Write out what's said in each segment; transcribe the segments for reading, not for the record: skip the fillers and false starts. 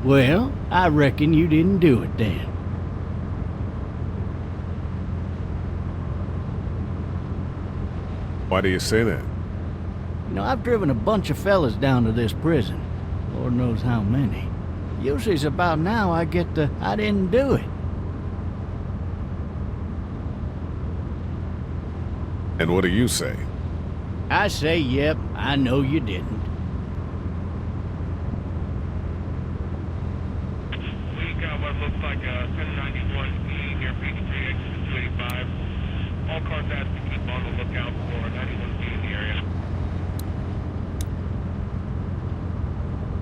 Well, I reckon you didn't do it then. Why do you say that? You know, I've driven a bunch of fellas down to this prison. Lord knows how many. Usually it's about now I get the, I didn't do it. And what do you say? I say, yep, I know you didn't. We got what looks like a 1091E near Peachtree, exit 285. All cars asked to keep on the lookout for 91B in the area.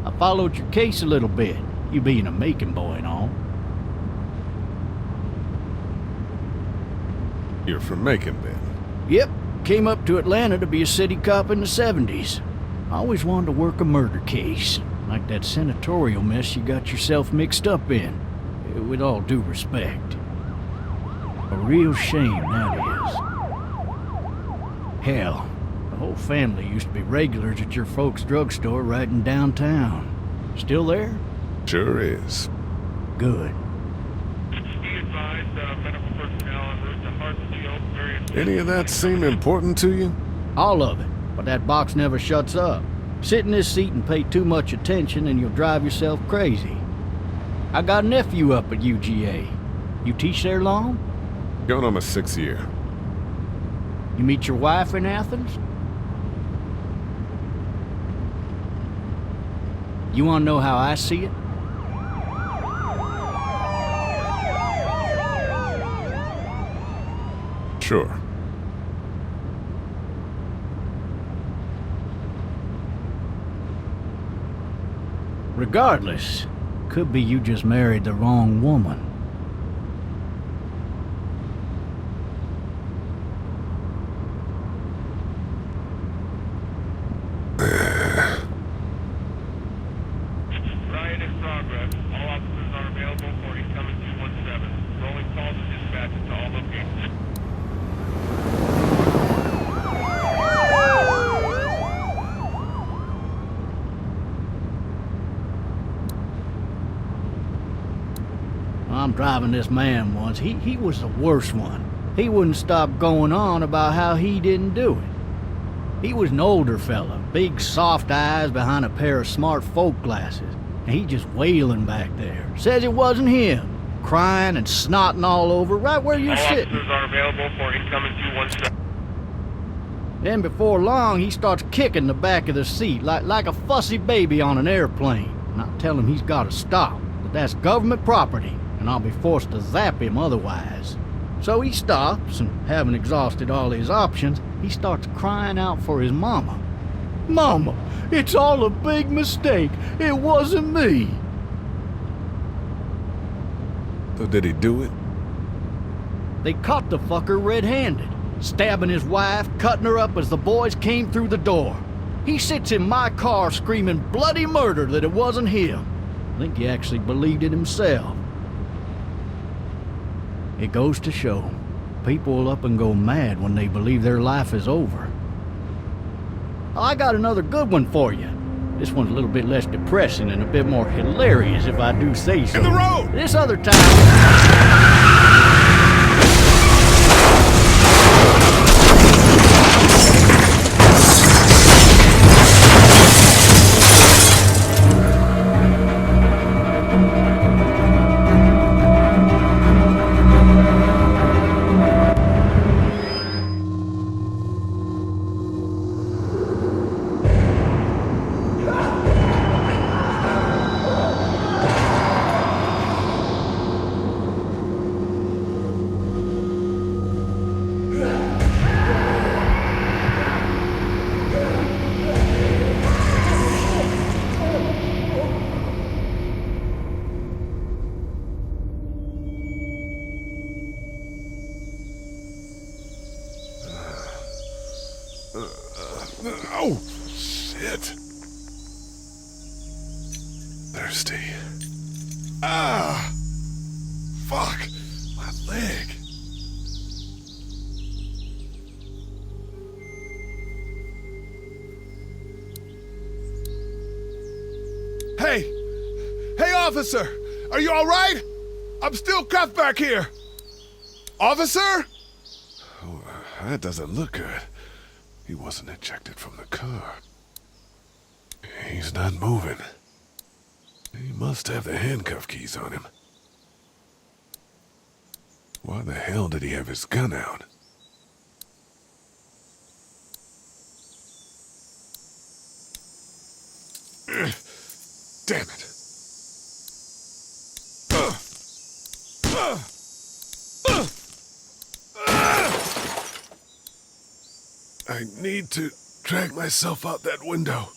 I followed your case a little bit, you being a Macon boy and all. You're from Macon, then? Yep, came up to Atlanta to be a city cop in the 70s. I always wanted to work a murder case, like that senatorial mess you got yourself mixed up in, with all due respect. A real shame, that is. Hell, the whole family used to be regulars at your folks' drugstore right in downtown. Still there? Sure is. Good. Be advised, medical personnel en route to Hartsfield, various... Any of that seem important to you? All of it, but that box never shuts up. Sit in this seat and pay too much attention and you'll drive yourself crazy. I got a nephew up at UGA. You teach there long? Going on my 6th year. You meet your wife in Athens? You want to know how I see it? Sure. Regardless, could be you just married the wrong woman. Riot in progress. All officers are available for incoming 217. Rolling calls and dispatches to all locations. I'm driving this man once. He was the worst one. He wouldn't stop going on about how he didn't do it. He was an older fella, big soft eyes behind a pair of smart folk glasses, and he just wailing back there. Says it wasn't him, crying and snotting all over right where you're All sitting. officers are available for incoming 217. Then before long, he starts kicking the back of the seat like a fussy baby on an airplane. And I tell him he's got to stop, that that's government property, and I'll be forced to zap him otherwise. So he stops, and having exhausted all his options, he starts crying out for his mama. Mama, it's all a big mistake. It wasn't me. So did he do it? They caught the fucker red-handed, stabbing his wife, cutting her up as the boys came through the door. He sits in my car screaming bloody murder that it wasn't him. I think he actually believed it himself. It goes to show, people will up and go mad when they believe their life is over. Oh, I got another good one for you. This one's a little bit less depressing and a bit more hilarious if I do say so. In the road! This other time... Oh, shit. Thirsty. Ah! Fuck! My leg. Hey! Hey, Officer, are you all right? I'm still cuffed back here. Officer? Oh, that doesn't look good. He wasn't ejected from the car. He's not moving. He must have the handcuff keys on him. Why the hell did he have his gun out? Damn it. I need to drag myself out that window.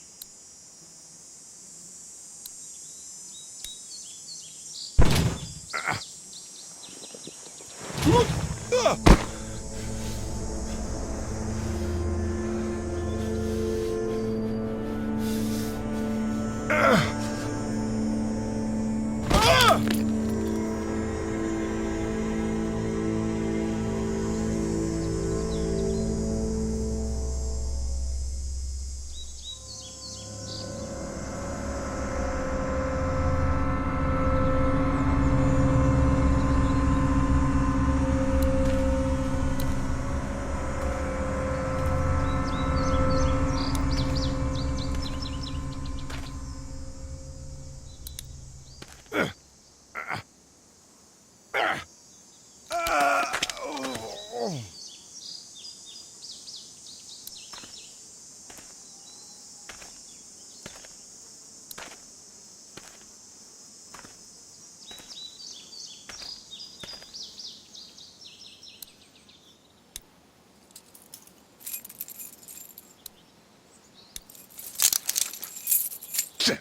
Shit.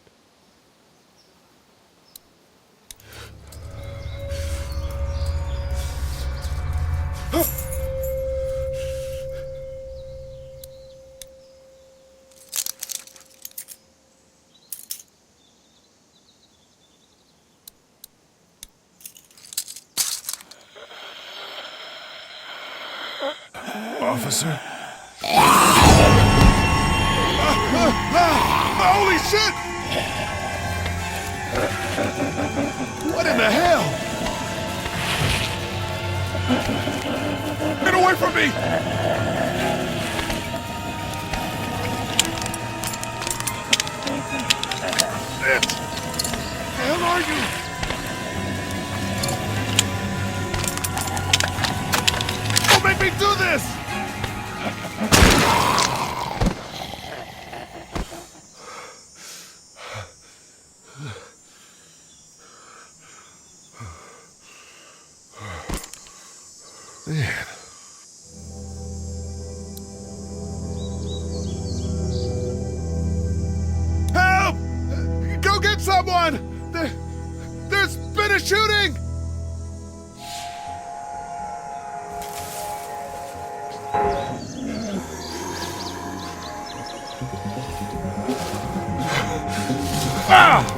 Officer? Holy shit! What in the hell? Get away from me! Shit! The hell are you? Don't make me do this! Man. Help! Go get someone! There's been a shooting! Ah!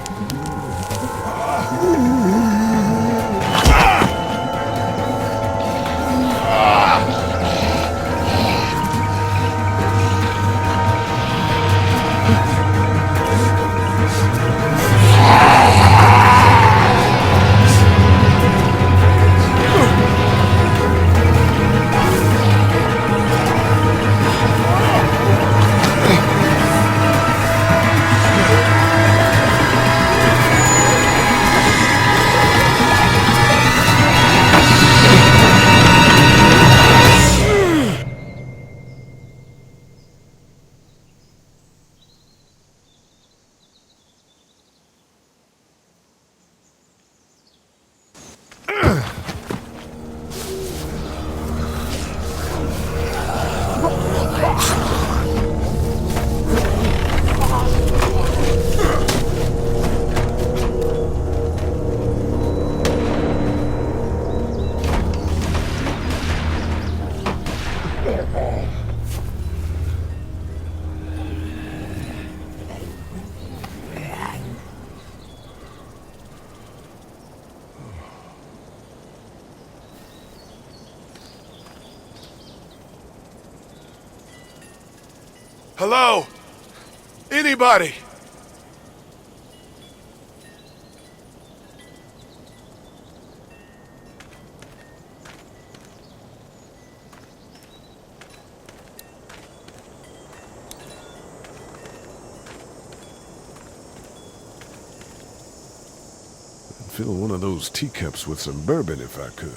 Hello? Anybody? fill one of those teacups with some bourbon if I could.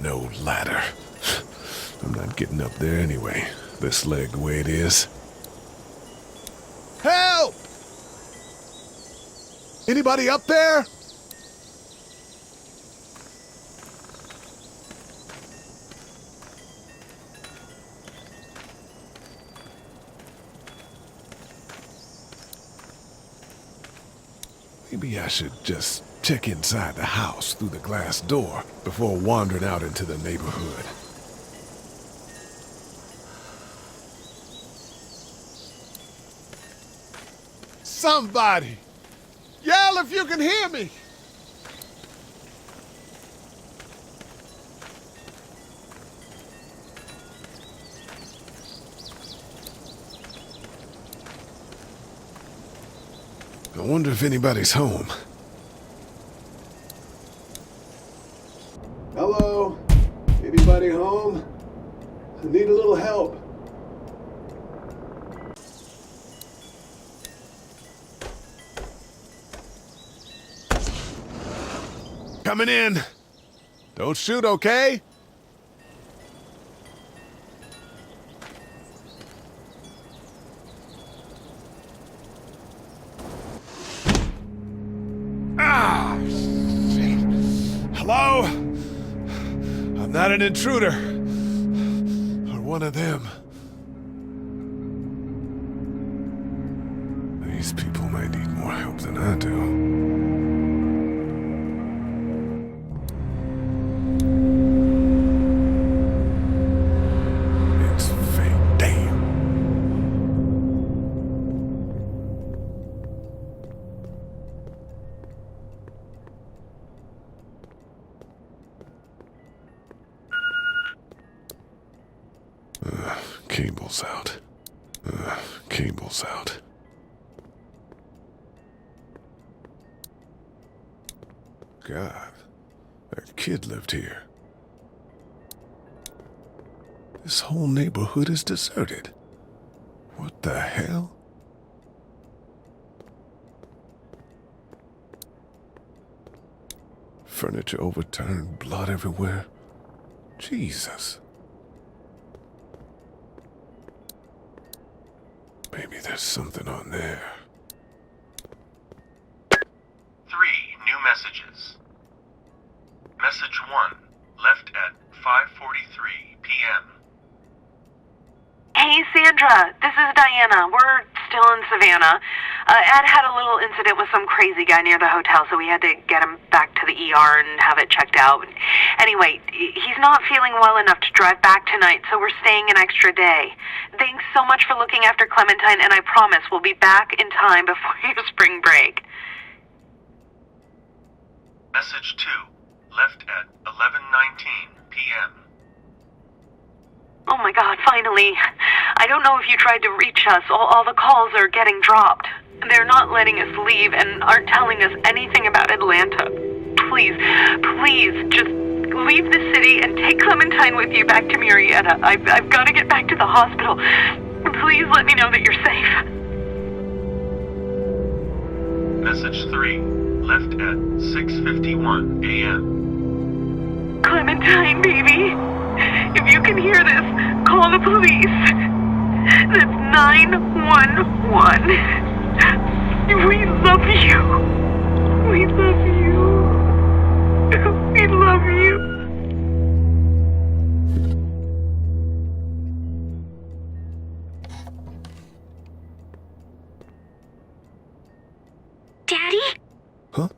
No ladder. I'm not getting up there anyway, this leg the way it is. Help! Anybody up there? Maybe I should just check inside the house through the glass door before wandering out into the neighborhood. Somebody! Yell if you can hear me! I wonder if anybody's home. Hello? Anybody home? I need a little help. Coming in. Don't shoot, okay? Ah, shit. Hello? I'm not an intruder. Or one of them. These people might need more help than I do. Cable's out. Cable's out. God, that kid lived here. This whole neighborhood is deserted. What the hell? Furniture overturned, blood everywhere. Jesus. Maybe there's something on there. 3 new messages. Message 1, left at 5:43 p.m. Hey, Sandra, this is Diana. We're still in Savannah. Ed had a little incident with some crazy guy near the hotel, so we had to get him back to the ER and have it checked out. Anyway, he's not feeling well enough to drive back tonight, so we're staying an extra day. Thanks so much for looking after Clementine, and I promise we'll be back in time before your spring break. Message 2, left at 11:19 p.m. Oh my God, finally. I don't know if you tried to reach us. All the calls are getting dropped. They're not letting us leave and aren't telling us anything about Atlanta. Please, just leave the city and take Clementine with you back to Murrieta. I've got to get back to the hospital. Please let me know that you're safe. Message 3, left at 6:51 a.m. Clementine, baby. If you can hear this, call the police. That's 911. We love you. We love you. We love you. Daddy? Huh?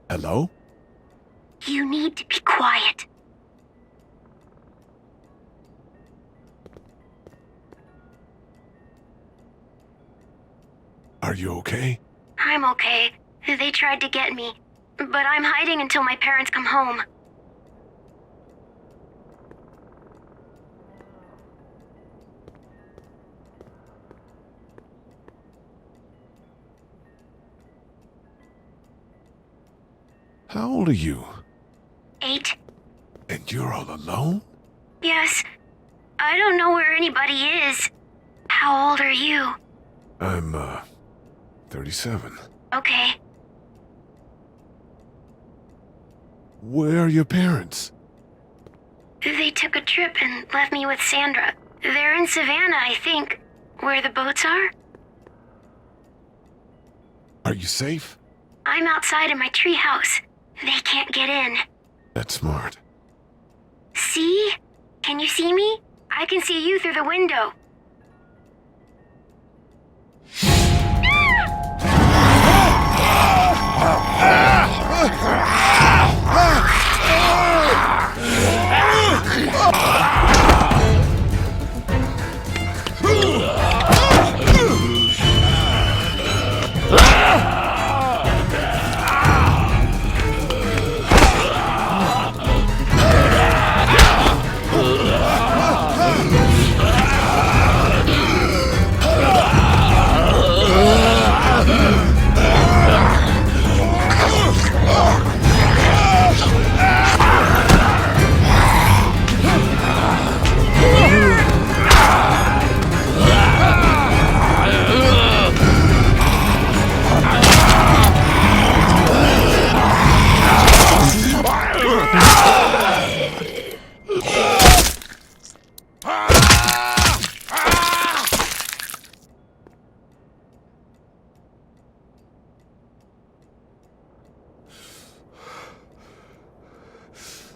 Hello? You need to be quiet. Are you okay? I'm okay. They tried to get me, but I'm hiding until my parents come home. How old are you? 8. And you're all alone? Yes. I don't know where anybody is. How old are you? I'm, 37. Okay. Where are your parents? They took a trip and left me with Sandra. They're in Savannah, I think. Where the boats are? Are you safe? I'm outside in my treehouse. They can't get in. That's smart. See? Can you see me? I can see you through the window.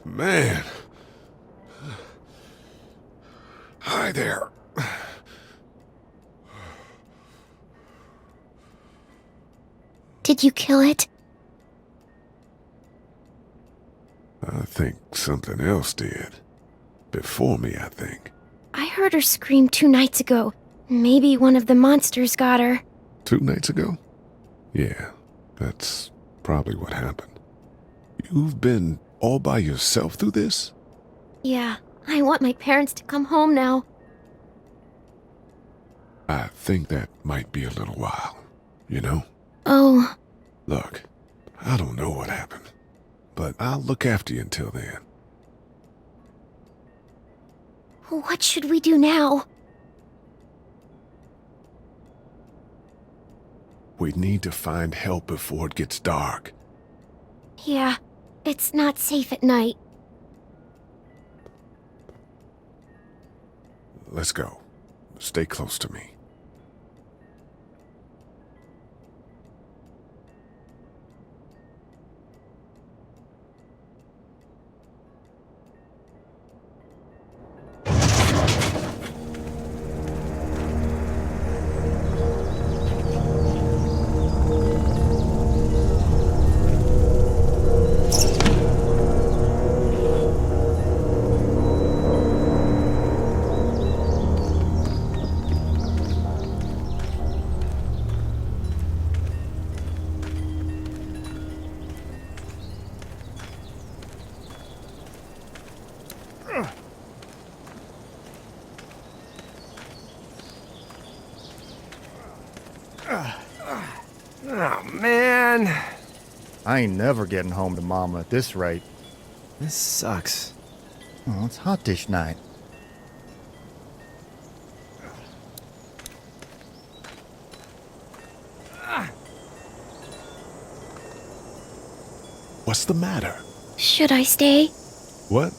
Man. Hi there. Did you kill it? I think something else did. Before me, I think. I heard her scream 2 nights ago. Maybe one of the monsters got her. 2 nights ago? Yeah, that's probably what happened. You've been all by yourself through this? Yeah, I want my parents to come home now. I think that might be a little while, you know? Oh, Look, I don't know what happened, but I'll look after you until then. what should we do now? We need to find help before it gets dark. Yeah, it's not safe at night. Let's go. Stay close to me. Oh, man. I ain't never getting home to Mama at this rate. This sucks. Oh, it's hot dish night. What's the matter? Should I stay? What?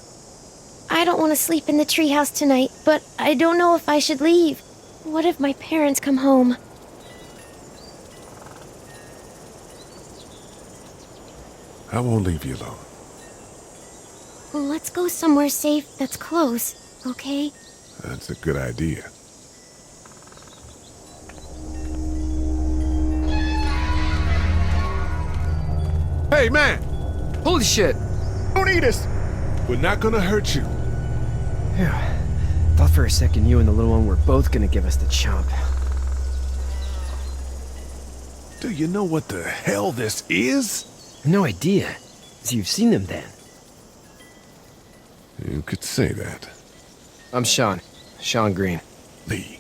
I don't want to sleep in the treehouse tonight, but I don't know if I should leave. What if my parents come home? I won't leave you alone. Let's go somewhere safe that's close, okay? That's a good idea. Hey, man! Holy shit. Don't eat us! We're not gonna hurt you. Yeah. Thought for a second you and the little one were both gonna give us the chomp. Do you know what the hell this is? No idea. So you've seen them then? You could say that. I'm Sean. Sean Green. Lee,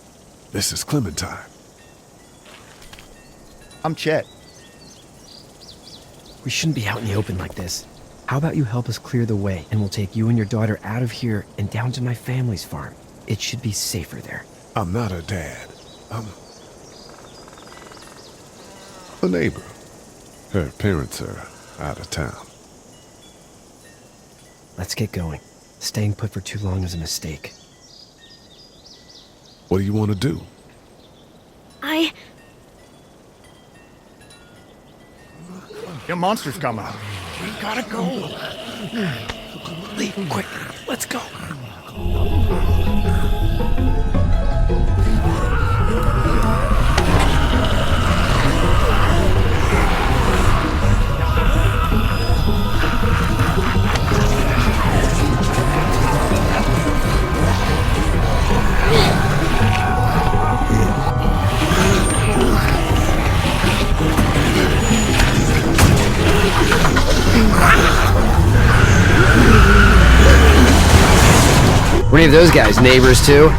this is Clementine. I'm Chet. We shouldn't be out in the open like this. How about you help us clear the way, and we'll take you and your daughter out of here and down to my family's farm. It should be safer there. I'm not her dad. I'm a neighbor. Her parents are out of town. Let's get going. Staying put for too long is a mistake. What do you want to do? The monster's coming. We gotta go. Leave, quick. Let's go. Were any of those guys neighbors too?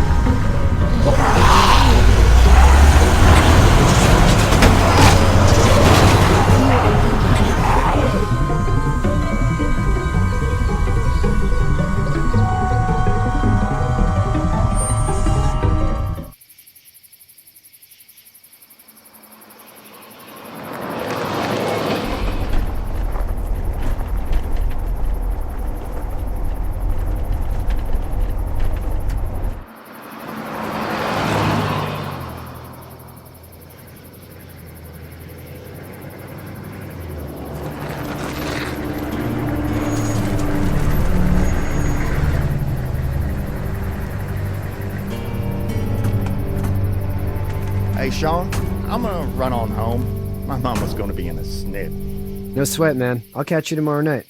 Hey, Sean, I'm gonna run on home. My mama's gonna be in a snit. No sweat, man. I'll catch you tomorrow night.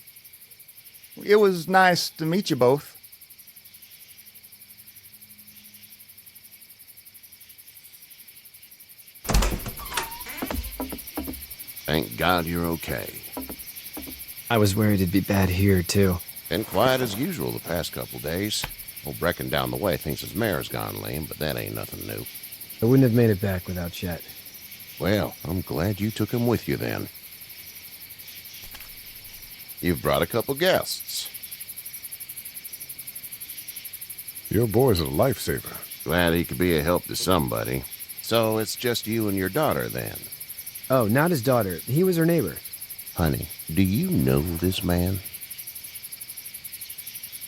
It was nice to meet you both. Thank God you're okay. I was worried it'd be bad here, too. Been quiet as usual the past couple days. Old Brecken down the way thinks his mare's gone lame, but that ain't nothing new. I wouldn't have made it back without Chet. Well, I'm glad you took him with you then. You've brought a couple guests. Your boy's a lifesaver. Glad he could be a help to somebody. So it's just you and your daughter then? Oh, not his daughter. He was her neighbor. Honey, do you know this man?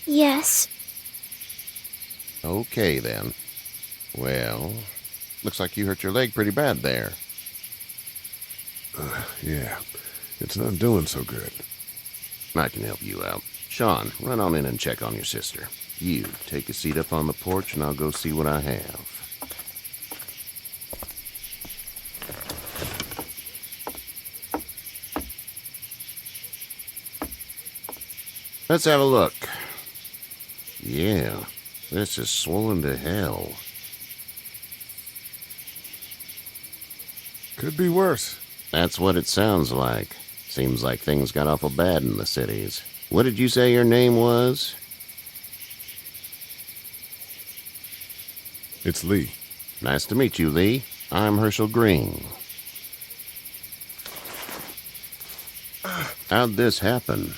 Yes. Okay then. Well, looks like you hurt your leg pretty bad there. Yeah, it's not doing so good. I can help you out. Sean, run on in and check on your sister. You, take a seat up on the porch and I'll go see what I have. Let's have a look. Yeah, this is swollen to hell. Could be worse. That's what it sounds like. Seems like things got awful bad in the cities. What did you say your name was? It's Lee. Nice to meet you, Lee. I'm Herschel Green. How'd this happen?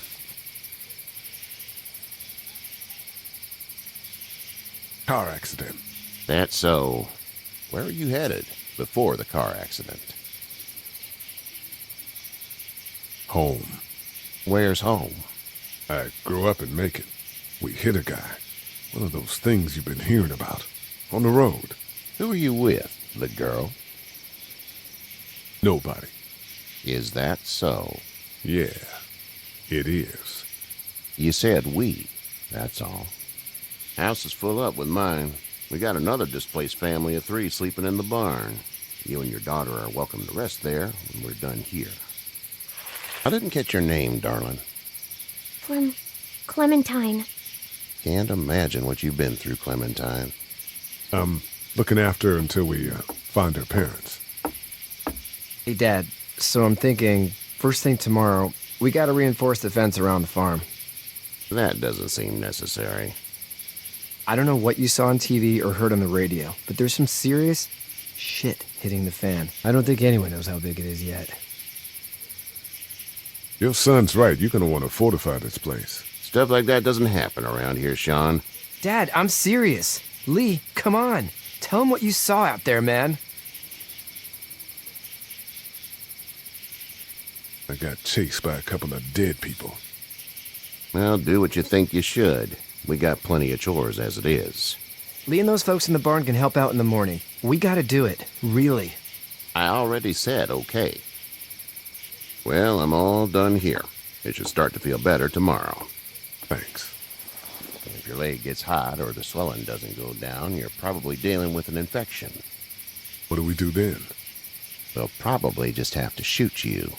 Car accident. That's so. Where are you headed before the car accident? Home. Where's home? I grew up in Macon. We hit a guy. One of those things you've been hearing about. On the road. Who are you with? The girl? Nobody. Is that so? Yeah, it is. You said we. That's all. House is full up with mine. We got another displaced family of 3 sleeping in the barn. You and your daughter are welcome to rest there when we're done here. I didn't catch your name, darling. Clementine. Can't imagine what you've been through, Clementine. I'm looking after her until we find her parents. Hey, Dad. So I'm thinking, first thing tomorrow, we gotta reinforce the fence around the farm. That doesn't seem necessary. I don't know what you saw on TV or heard on the radio, but there's some serious shit hitting the fan. I don't think anyone knows how big it is yet. Your son's right. You're gonna want to fortify this place. Stuff like that doesn't happen around here, Sean. Dad, I'm serious. Lee, come on. Tell him what you saw out there, man. I got chased by a couple of dead people. Well, do what you think you should. We got plenty of chores as it is. Lee and those folks in the barn can help out in the morning. We gotta do it. Really. I already said okay. Well, I'm all done here. It should start to feel better tomorrow. Thanks. If your leg gets hot or the swelling doesn't go down, you're probably dealing with an infection. What do we do then? They'll probably just have to shoot you.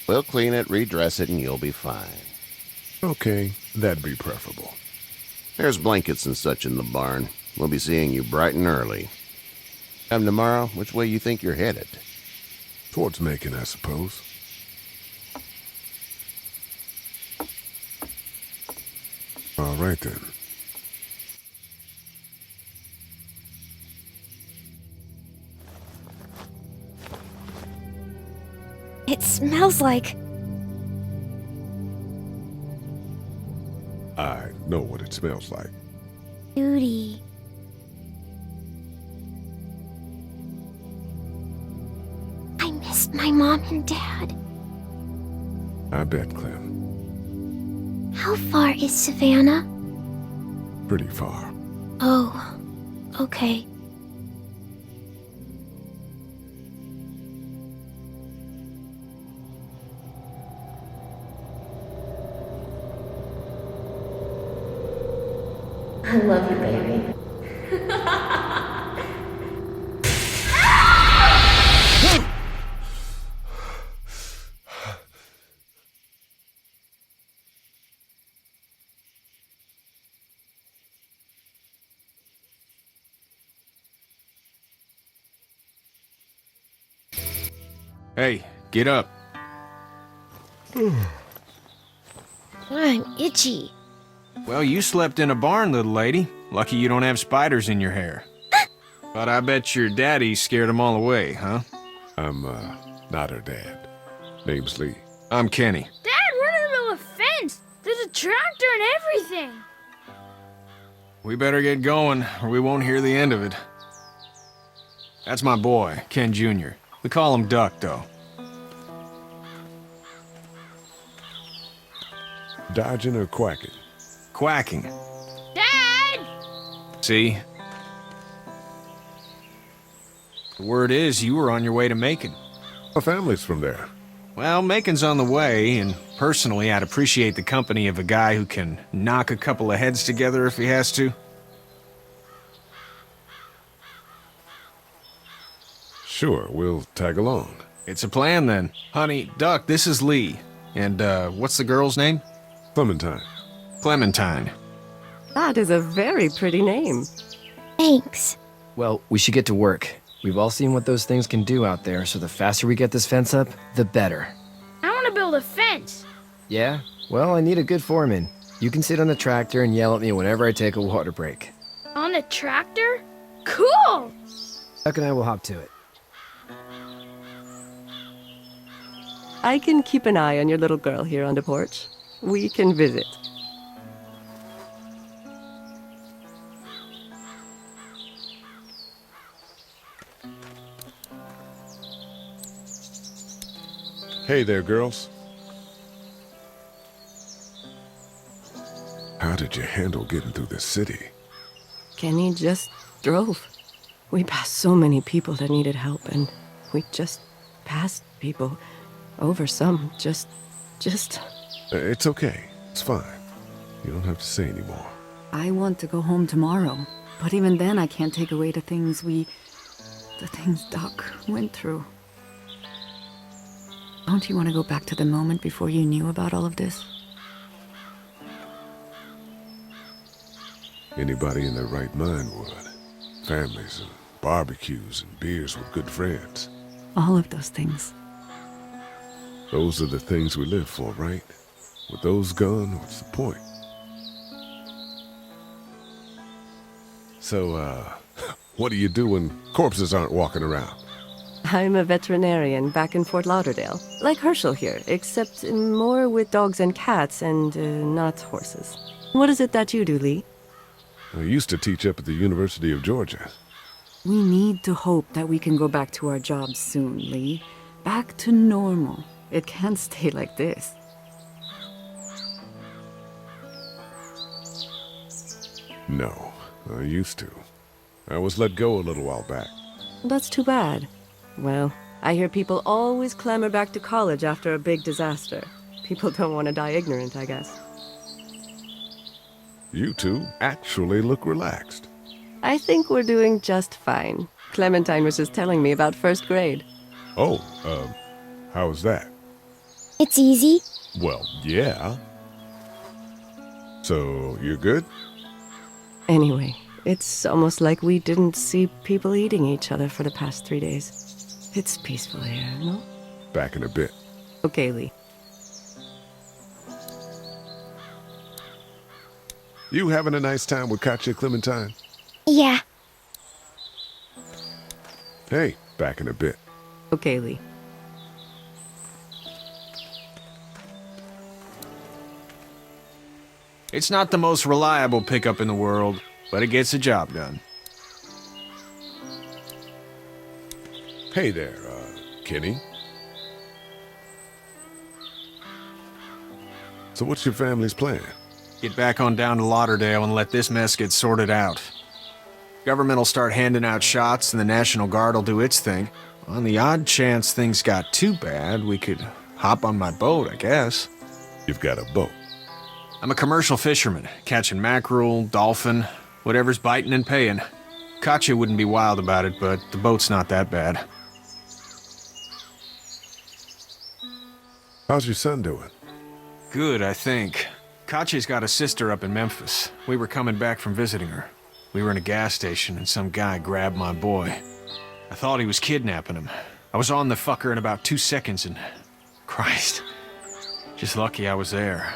We'll clean it, redress it, and you'll be fine. Okay, that'd be preferable. There's blankets and such in the barn. We'll be seeing you bright and early. Come tomorrow, which way you think you're headed? Towards Macon, I suppose. All right, then. It smells like... I know what it smells like. duty. I missed my mom and dad. I bet, Clem. How far is Savannah? Pretty far. Oh, okay. I love you, baby. Hey, get up. I'm itchy. Well, you slept in a barn, little lady. Lucky you don't have spiders in your hair. But I bet your daddy scared them all away, huh? I'm, not her dad. Name's Lee. I'm Kenny. Dad, we're in the middle of a fence. There's a tractor and everything. We better get going, or we won't hear the end of it. That's my boy, Ken Jr. We call him Duck, though. Dodging or quacking? Quacking. Dad! See? The word is you were on your way to Macon. Our family's from there. Well, Macon's on the way, and personally, I'd appreciate the company of a guy who can knock a couple of heads together if he has to. Sure, we'll tag along. It's a plan, then. Honey, Duck, this is Lee. And, what's the girl's name? Clementine. Clementine. That is a very pretty name. Thanks. Well, we should get to work. We've all seen what those things can do out there, so the faster we get this fence up, the better. I want to build a fence. Yeah? Well, I need a good foreman. You can sit on the tractor and yell at me whenever I take a water break. On the tractor? Cool! Duck and I will hop to it. I can keep an eye on your little girl here on the porch. We can visit. Hey there, girls. How did you handle getting through the city? Kenny just drove. We passed so many people that needed help, and we just passed people. Over some, just... It's okay. It's fine. You don't have to say anymore. I want to go home tomorrow, but even then I can't take away the things Doc went through. Don't you want to go back to the moment before you knew about all of this? Anybody in their right mind would. Families and barbecues and beers with good friends. All of those things. Those are the things we live for, right? With those gone, what's the point? So, what do you do when corpses aren't walking around? I'm a veterinarian back in Fort Lauderdale. Like Herschel here, except more with dogs and cats and not horses. What is it that you do, Lee? I used to teach up at the University of Georgia. We need to hope that we can go back to our jobs soon, Lee. Back to normal. It can't stay like this. No, I used to. I was let go a little while back. That's too bad. Well, I hear people always clamor back to college after a big disaster. People don't want to die ignorant, I guess. You two actually look relaxed. I think we're doing just fine. Clementine was just telling me about first grade. Oh, how was that? It's easy. Well, yeah. So, you're good? Anyway, it's almost like we didn't see people eating each other for the past 3 days. It's peaceful here, no? Back in a bit. Okay, Lee. You having a nice time with Katya, Clementine? Yeah. Hey, back in a bit. Okay, Lee. It's not the most reliable pickup in the world, but it gets the job done. Hey there, Kenny. So what's your family's plan? Get back on down to Lauderdale and let this mess get sorted out. Government will start handing out shots and the National Guard will do its thing. On the odd chance things got too bad, we could hop on my boat, I guess. You've got a boat? I'm a commercial fisherman, catching mackerel, dolphin, whatever's biting and paying. Katya wouldn't be wild about it, but the boat's not that bad. How's your son doing? Good, I think. Katya's got a sister up in Memphis. We were coming back from visiting her. We were in a gas station and some guy grabbed my boy. I thought he was kidnapping him. I was on the fucker in about 2 seconds and... Christ. Just lucky I was there.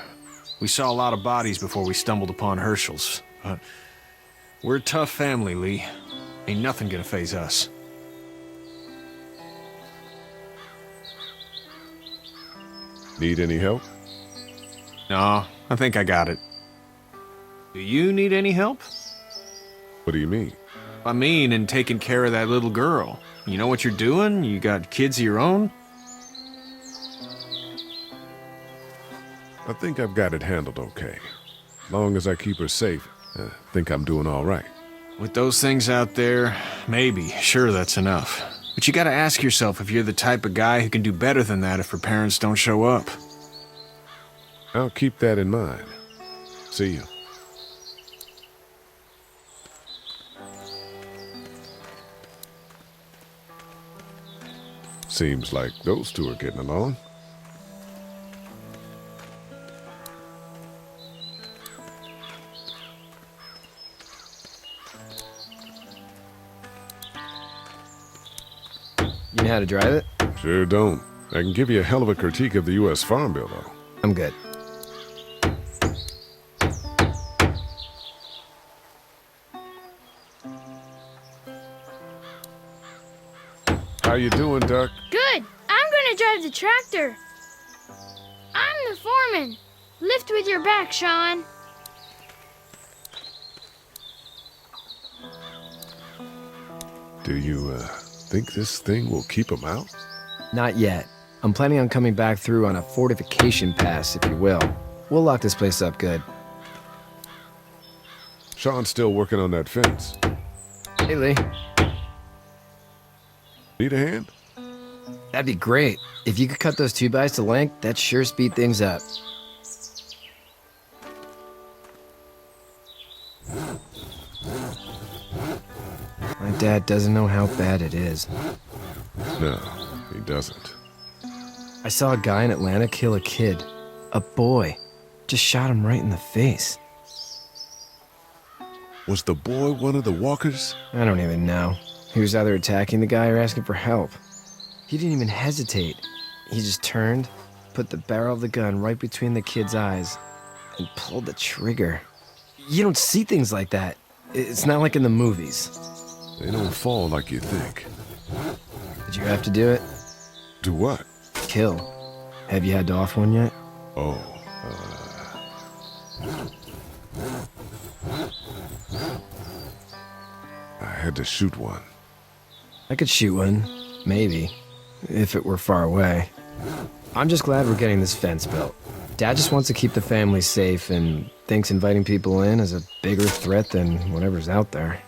We saw a lot of bodies before we stumbled upon Herschel's. But we're a tough family, Lee. Ain't nothing gonna faze us. Need any help? No, I think I got it. Do you need any help? What do you mean? I mean, in taking care of that little girl. You know what you're doing? You got kids of your own? I think I've got it handled okay. Long as I keep her safe, I think I'm doing all right. With those things out there, maybe, sure, that's enough. But you gotta ask yourself if you're the type of guy who can do better than that if her parents don't show up. I'll keep that in mind. See you. Seems like those two are getting along. You know how to drive it? Sure don't. I can give you a hell of a critique of the U.S. Farm Bill, though. I'm good. How you doing, Duck? Good. I'm gonna drive the tractor. I'm the foreman. Lift with your back, Sean. Do you, think this thing will keep them out? Not yet. I'm planning on coming back through on a fortification pass, if you will. We'll lock this place up good. Sean's still working on that fence. Hey, Lee. Need a hand? That'd be great. If you could cut those 2x to length, that'd sure speed things up. My dad doesn't know how bad it is. No, he doesn't. I saw a guy in Atlanta kill a kid. A boy. Just shot him right in the face. Was the boy one of the walkers? I don't even know. He was either attacking the guy or asking for help. He didn't even hesitate. He just turned, put the barrel of the gun right between the kid's eyes, and pulled the trigger. You don't see things like that. It's not like in the movies. They don't fall like you think. It Did you have to do it? Do what? Kill. Have you had to off one yet? Oh, I had to shoot one. I could shoot one, maybe, if it were far away. I'm just glad we're getting this fence built. Dad just wants to keep the family safe and thinks inviting people in is a bigger threat than whatever's out there.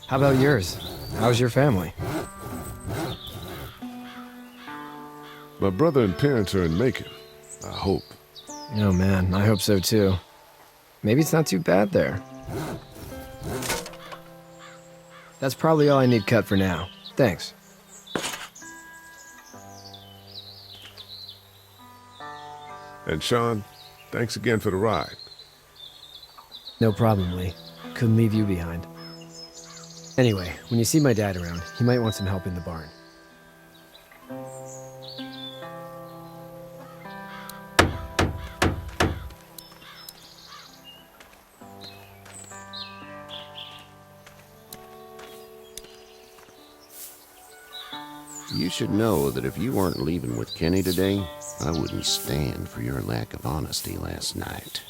How about yours? How's your family? My brother and parents are in Macon. I hope. Oh man, I hope so too. Maybe it's not too bad there. That's probably all I need cut for now. Thanks. And Sean, thanks again for the ride. No problem, Lee. Couldn't leave you behind. Anyway, when you see my dad around, he might want some help in the barn. You should know that if you weren't leaving with Kenny today, I wouldn't stand for your lack of honesty last night.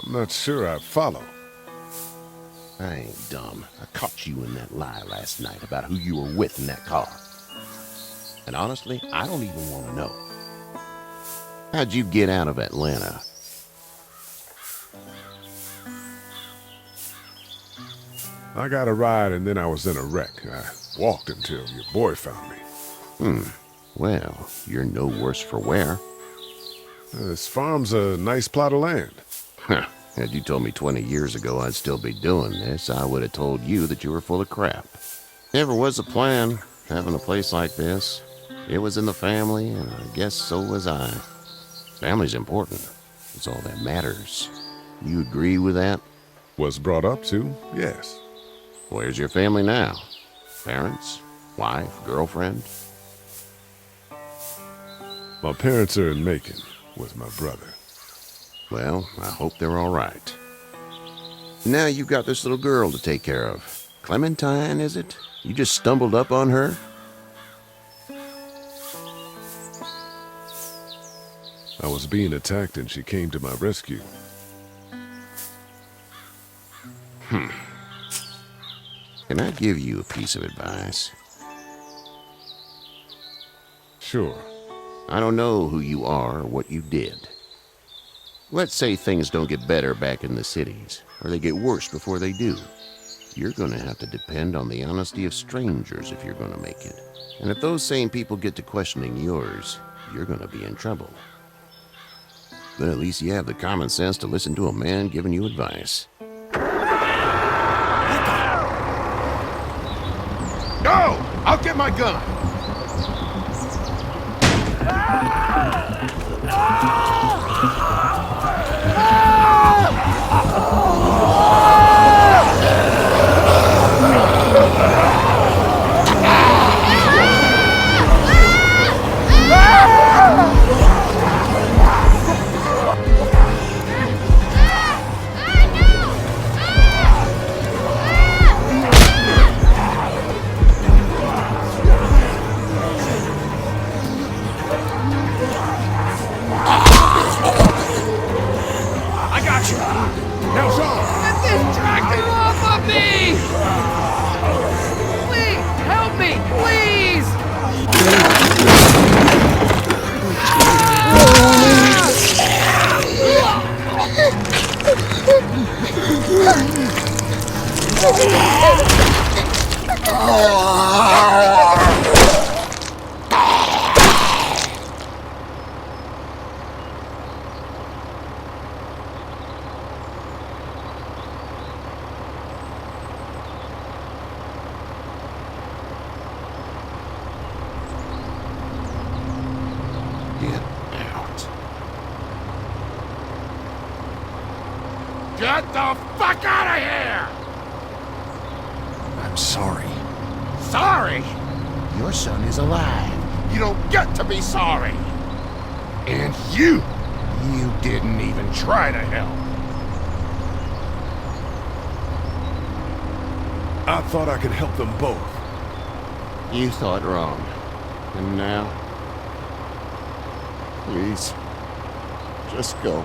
I'm not sure I follow. I ain't dumb. I caught you in that lie last night about who you were with in that car. And honestly, I don't even want to know. How'd you get out of Atlanta? I got a ride and then I was in a wreck. I walked until your boy found me. Well, you're no worse for wear. This farm's a nice plot of land. Huh. Had you told me 20 years ago I'd still be doing this, I would have told you that you were full of crap. Never was a plan, having a place like this. It was in the family, and I guess so was I. Family's important. It's all that matters. You agree with that? Was brought up to, yes. Where's your family now? Parents? Wife? Girlfriend? My parents are in Macon with my brother. Well, I hope they're all right. Now you've got this little girl to take care of. Clementine, is it? You just stumbled up on her? I was being attacked and she came to my rescue. Can I give you a piece of advice? Sure. I don't know who you are or what you did. Let's say things don't get better back in the cities, or they get worse before they do. You're gonna have to depend on the honesty of strangers if you're gonna make it. And if those same people get to questioning yours, you're gonna be in trouble. But at least you have the common sense to listen to a man giving you advice. No! I'll get my gun! Get the fuck out of here! I'm sorry. Sorry? Your son is alive. You don't get to be sorry. And you didn't even try to help. I thought I could help them both. You thought wrong. And now? Please, just go.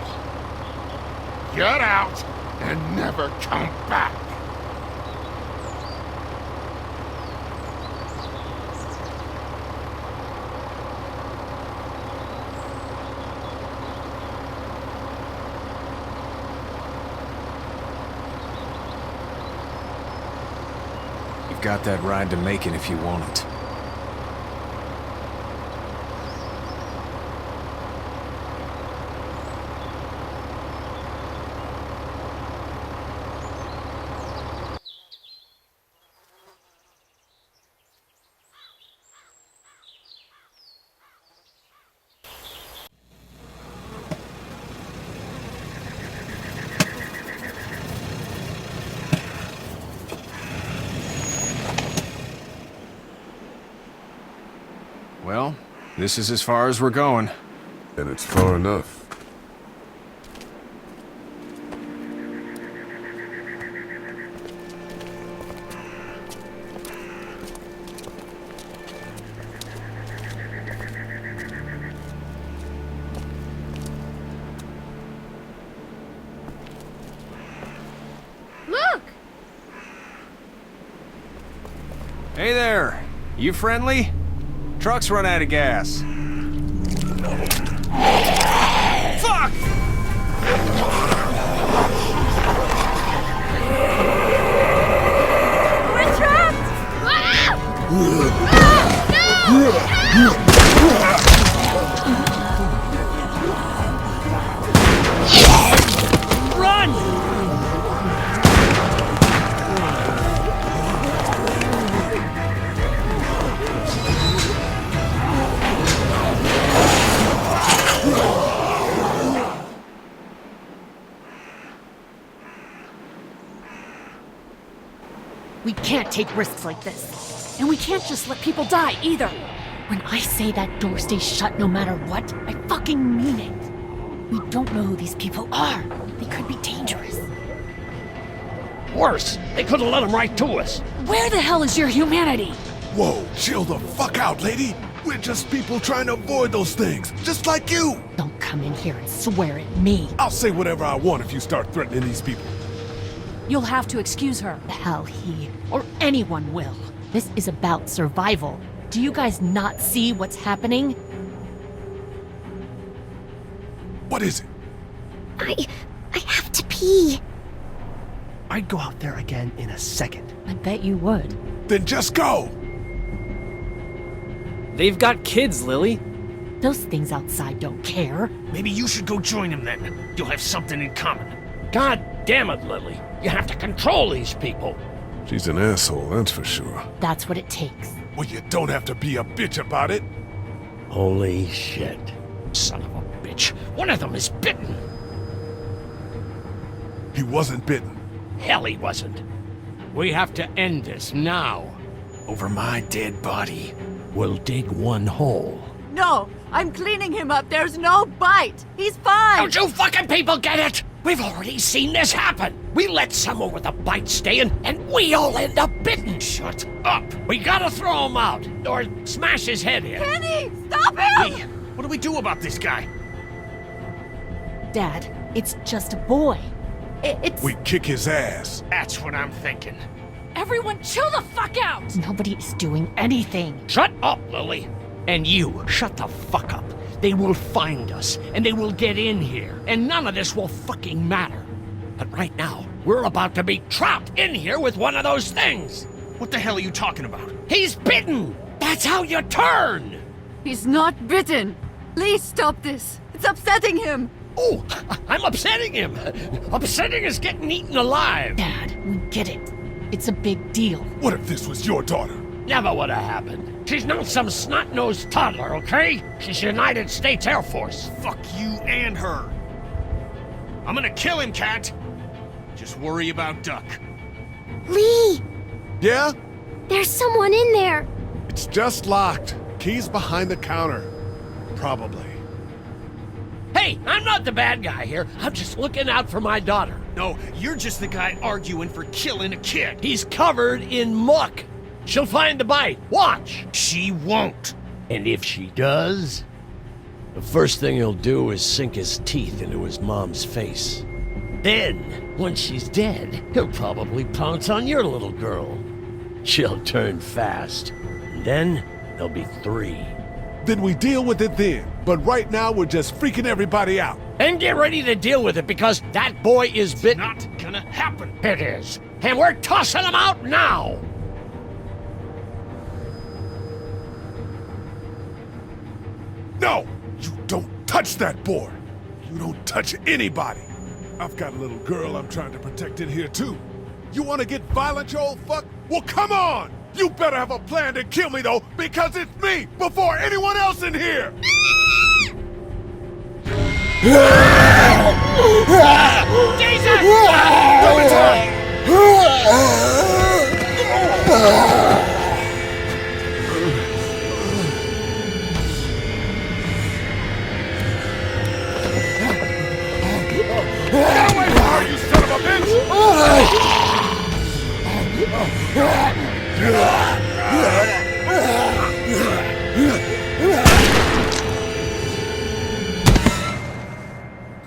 Get out and never come back. You've got that ride to Macon if you want it. Well, this is as far as we're going. And it's far enough. Look! Hey there! You friendly? Truck's run out of gas. Fuck! We're trapped! Ah! No! Run! We can't take risks like this. And we can't just let people die, either. When I say that door stays shut no matter what, I fucking mean it. We don't know who these people are. They could be dangerous. Worse, they could have let them right to us. Where the hell is your humanity? Whoa, chill the fuck out, lady. We're just people trying to avoid those things, just like you. Don't come in here and swear at me. I'll say whatever I want if you start threatening these people. You'll have to excuse her. Hell, he or anyone will. This is about survival. Do you guys not see what's happening? What is it? I have to pee. I'd go out there again in a second. I bet you would. Then just go! They've got kids, Lily. Those things outside don't care. Maybe you should go join them then. You'll have something in common. God damn it, Lily. You have to control these people. She's an asshole, that's for sure. That's what it takes. Well, you don't have to be a bitch about it. Holy shit. Son of a bitch. One of them is bitten. He wasn't bitten. Hell, he wasn't. We have to end this now. Over my dead body. We'll dig one hole. No, I'm cleaning him up. There's no bite. He's fine. Don't you fucking people get it? We've already seen this happen. We let someone with a bite stay in, and we all end up bitten. Shut up. We gotta throw him out, or smash his head in. Kenny, stop him! Hey, what do we do about this guy? Dad, it's just a boy. It's... We kick his ass. That's what I'm thinking. Everyone chill the fuck out! Nobody is doing anything. Shut up, Lily. And you, shut the fuck up. They will find us, and they will get in here, and none of this will fucking matter. But right now, we're about to be trapped in here with one of those things. What the hell are you talking about? He's bitten! That's how you turn! He's not bitten. Please stop this. It's upsetting him. Oh, I'm upsetting him. Upsetting is getting eaten alive. Dad, we get it. It's a big deal. What if this was your daughter? Never would have happened. She's not some snot-nosed toddler, okay? She's United States Air Force. Fuck you and her. I'm gonna kill him, Cat. Just worry about Duck. Lee! Yeah? There's someone in there. It's just locked. Key's behind the counter. Probably. Hey, I'm not the bad guy here. I'm just looking out for my daughter. No, you're just the guy arguing for killing a kid. He's covered in muck. She'll find the bite. Watch. She won't. And if she does, the first thing he'll do is sink his teeth into his mom's face. Then, once she's dead, he'll probably pounce on your little girl. She'll turn fast. And then, there'll be 3. Then we deal with it then. But right now, we're just freaking everybody out. And get ready to deal with it, because that boy is bit. Not gonna happen. It is. And we're tossing him out now! No! You don't touch that boy! You don't touch anybody! I've got a little girl I'm trying to protect in here, too. You want to get violent, you old fuck? Well, come on! You better have a plan to kill me, though, because it's me before anyone else in here! Get away from her, you son of a bitch!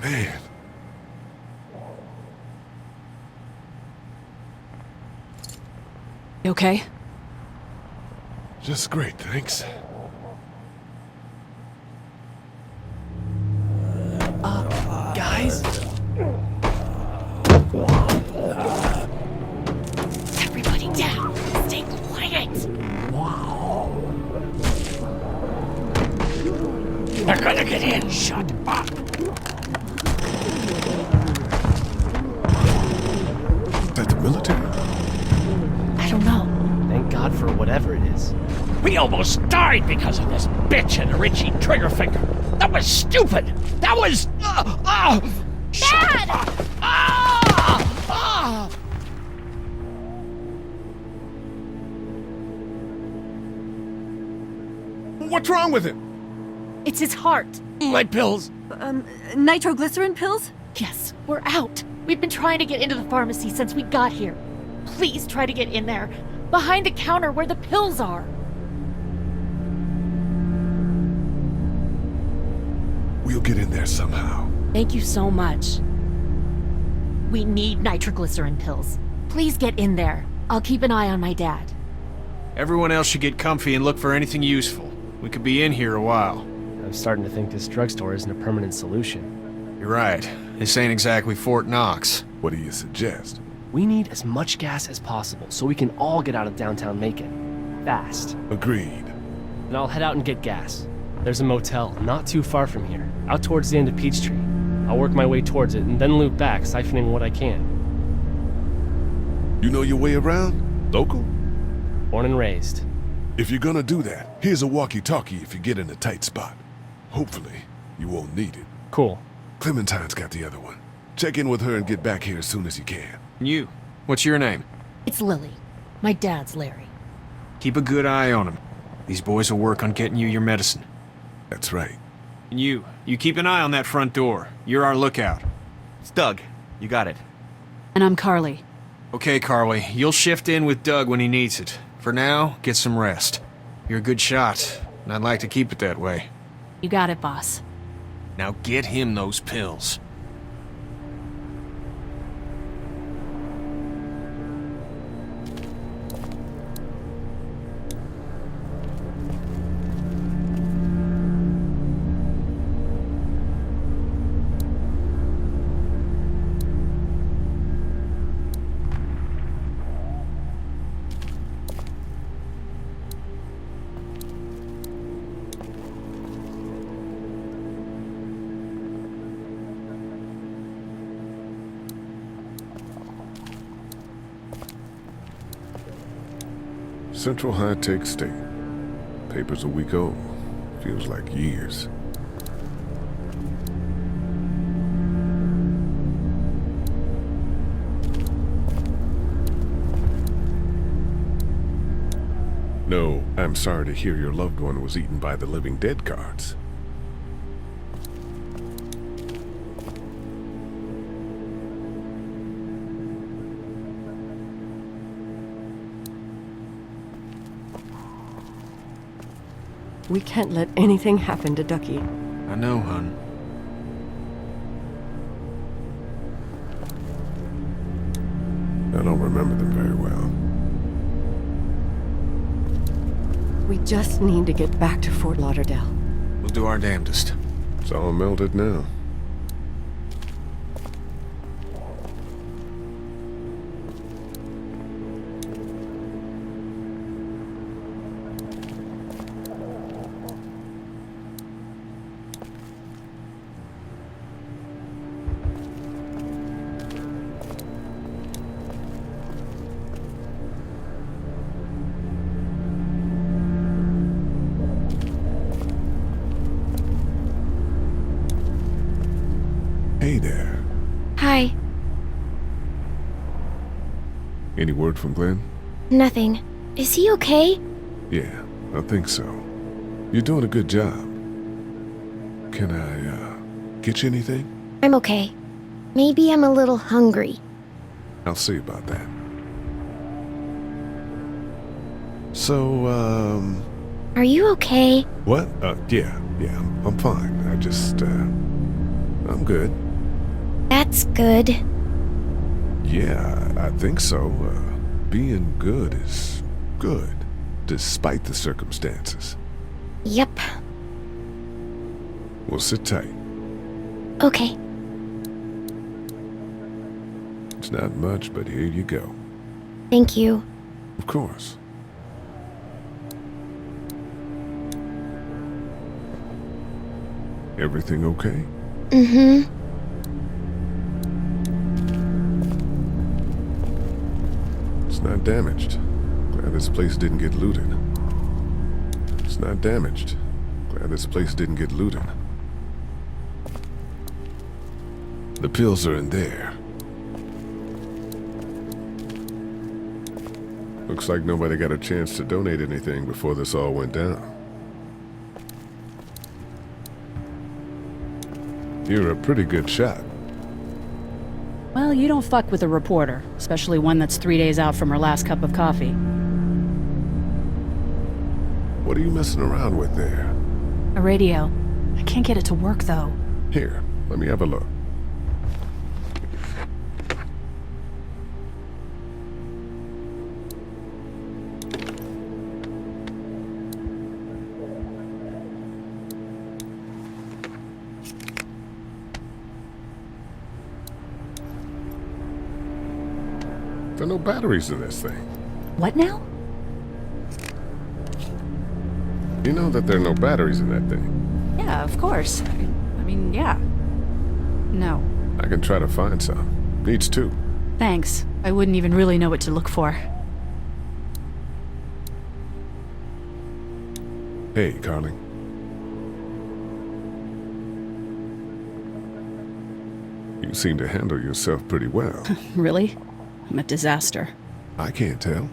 Man. You okay? Just great, thanks. Guys? Everybody down. Stay quiet. They're gonna get in. Shut up. Is that the military? I don't know. Thank God for whatever it is. We almost died because of this bitch and Richie Triggerfinger. That was stupid. That was... Dad! What's wrong with him? It's his heart. My pills. Nitroglycerin pills? Yes, we're out. We've been trying to get into the pharmacy since we got here. Please try to get in there. Behind the counter where the pills are. We'll get in there somehow. Thank you so much. We need nitroglycerin pills. Please get in there. I'll keep an eye on my dad. Everyone else should get comfy and look for anything useful. We could be in here a while. I'm starting to think this drugstore isn't a permanent solution. You're right. This ain't exactly Fort Knox. What do you suggest? We need as much gas as possible so we can all get out of downtown Macon. Fast. Agreed. And I'll head out and get gas. There's a motel not too far from here, out towards the end of Peachtree. I'll work my way towards it and then loop back, siphoning what I can. You know your way around? Local? Born and raised. If you're gonna do that, here's a walkie-talkie if you get in a tight spot. Hopefully, you won't need it. Cool. Clementine's got the other one. Check in with her and get back here as soon as you can. You? What's your name? It's Lily. My dad's Larry. Keep a good eye on him. These boys will work on getting you your medicine. That's right. And you keep an eye on that front door. You're our lookout. It's Doug. You got it. And I'm Carly. Okay, Carly. You'll shift in with Doug when he needs it. For now, get some rest. You're a good shot, and I'd like to keep it that way. You got it, boss. Now get him those pills. Central High Tech State. Paper's a week old. Feels like years. No, I'm sorry to hear your loved one was eaten by the living dead cards. We can't let anything happen to Ducky. I know, hon. I don't remember them very well. We just need to get back to Fort Lauderdale. We'll do our damnedest. It's all melted now. Hey there. Hi. Any word from Glenn? Nothing. Is he okay? Yeah, I think so. You're doing a good job. Can I, get you anything? I'm okay. Maybe I'm a little hungry. I'll see about that. So, Are you okay? what? Yeah, I'm fine. I just, I'm good. That's good. Yeah, I think so. Being good is good, despite the circumstances. Yep. We'll sit tight. Okay. It's not much, but here you go. Thank you. Of course. Everything okay? Mm-hmm. It's not damaged. Glad this place didn't get looted. It's not damaged. Glad this place didn't get looted. The pills are in there. Looks like nobody got a chance to donate anything before this all went down. You're a pretty good shot. Well, you don't fuck with a reporter, especially one that's 3 days out from her last cup of coffee. What are you messing around with there? A radio. I can't get it to work, though. Here, let me have a look. There are no batteries in this thing. What now? You know that there are no batteries in that thing. Yeah, of course. I mean, yeah. No. I can try to find some. Needs two. Thanks. I wouldn't even really know what to look for. Hey, Carly. You seem to handle yourself pretty well. Really? I'm a disaster. I can't tell.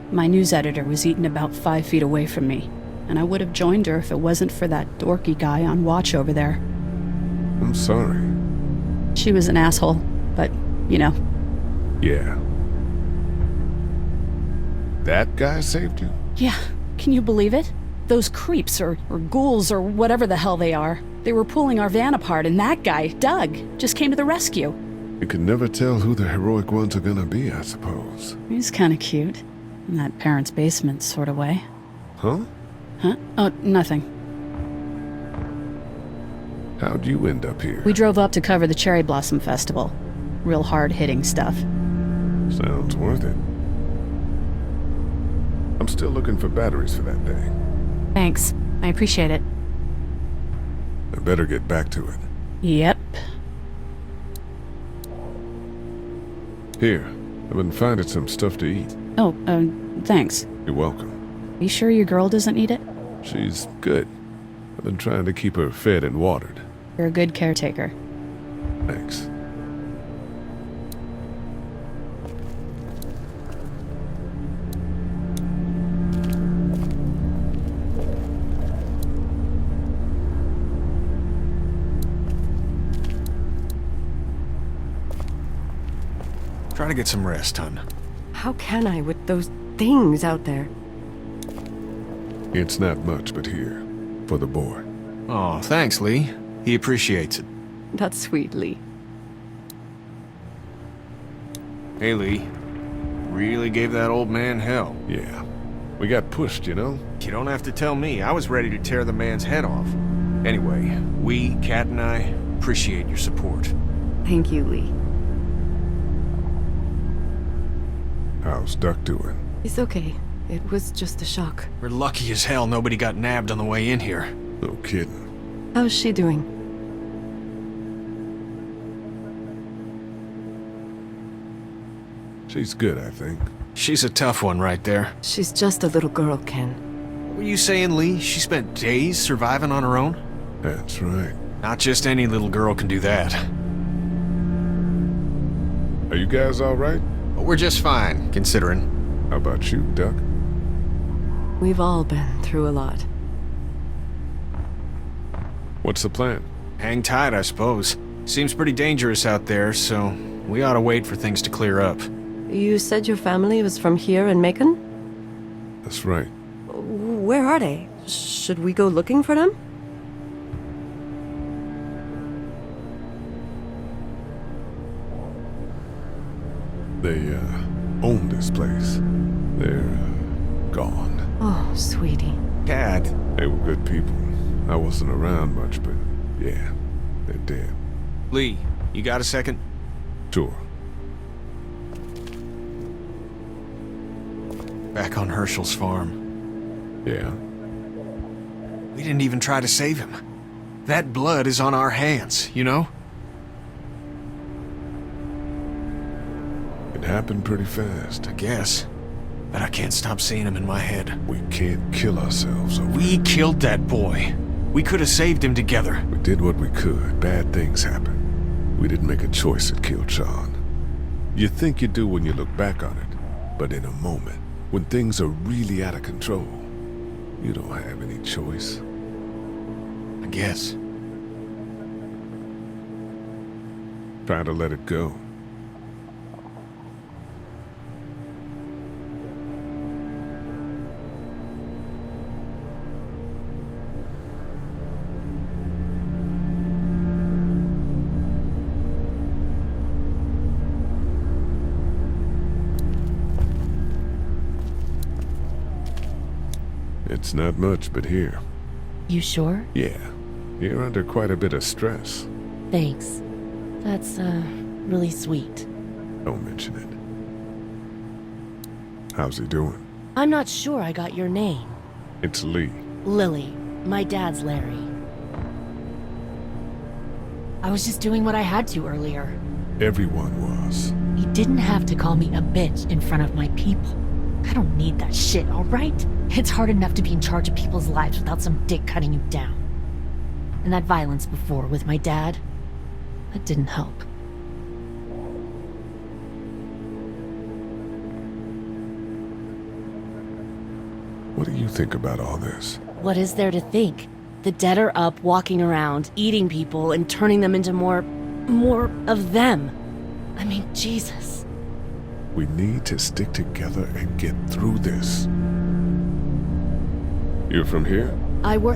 My news editor was eaten about 5 feet away from me, and I would have joined her if it wasn't for that dorky guy on watch over there. I'm sorry. She was an asshole, but, you know. Yeah. That guy saved you? Yeah, can you believe it? Those creeps, or ghouls, or whatever the hell they are. They were pulling our van apart, and that guy, Doug, just came to the rescue. You can never tell who the heroic ones are gonna be, I suppose. He's kind of cute. In that parents' basement sort of way. Huh? Huh? Oh, nothing. How'd you end up here? We drove up to cover the Cherry Blossom Festival. Real hard-hitting stuff. Sounds worth it. I'm still looking for batteries for that thing. Thanks. I appreciate it. I better get back to it. Yep. Here, I've been finding some stuff to eat. Oh, thanks. You're welcome. You sure your girl doesn't need it? She's good. I've been trying to keep her fed and watered. You're a good caretaker. Thanks. Try to get some rest, hon. How can I with those things out there? It's not much, but here. For the boy. Oh, thanks, Lee. He appreciates it. That's sweet, Lee. Hey, Lee. Really gave that old man hell. Yeah. We got pushed, you know? You don't have to tell me. I was ready to tear the man's head off. Anyway, we, Kat and I, appreciate your support. Thank you, Lee. How's Duck doing? He's okay. It was just a shock. We're lucky as hell nobody got nabbed on the way in here. No kidding. How's she doing? She's good, I think. She's a tough one right there. She's just a little girl, Ken. What were you saying, Lee? She spent days surviving on her own? That's right. Not just any little girl can do that. Are you guys all right? We're just fine, considering. How about you, Duck? We've all been through a lot. What's the plan? Hang tight, I suppose. Seems pretty dangerous out there, so we ought to wait for things to clear up. You said your family was from here in Macon? That's right. Where are they? Should we go looking for them? They, own this place. They're, gone. Oh, sweetie. Kat. They were good people. I wasn't around much, but yeah, they're dead. Lee, you got a second? Sure. Back on Herschel's farm. Yeah. We didn't even try to save him. That blood is on our hands, you know? It happened pretty fast. I guess. But I can't stop seeing him in my head. We can't kill ourselves over We killed that boy. We could have saved him together. We did what we could. Bad things happen. We didn't make a choice that killed Sean. You think you do when you look back on it, but in a moment, when things are really out of control, you don't have any choice. I guess. Try to let it go. It's not much, but here. You sure? Yeah. You're under quite a bit of stress. Thanks. That's, really sweet. Don't mention it. How's he doing? I'm not sure I got your name. It's Lee. Lily. My dad's Larry. I was just doing what I had to earlier. Everyone was. You didn't have to call me a bitch in front of my people. I don't need that shit, alright? It's hard enough to be in charge of people's lives without some dick cutting you down. And that violence before with my dad, that didn't help. What do you think about all this? What is there to think? The dead are up, walking around, eating people, and turning them into more of them. I mean, Jesus. We need to stick together and get through this. You're from here? I work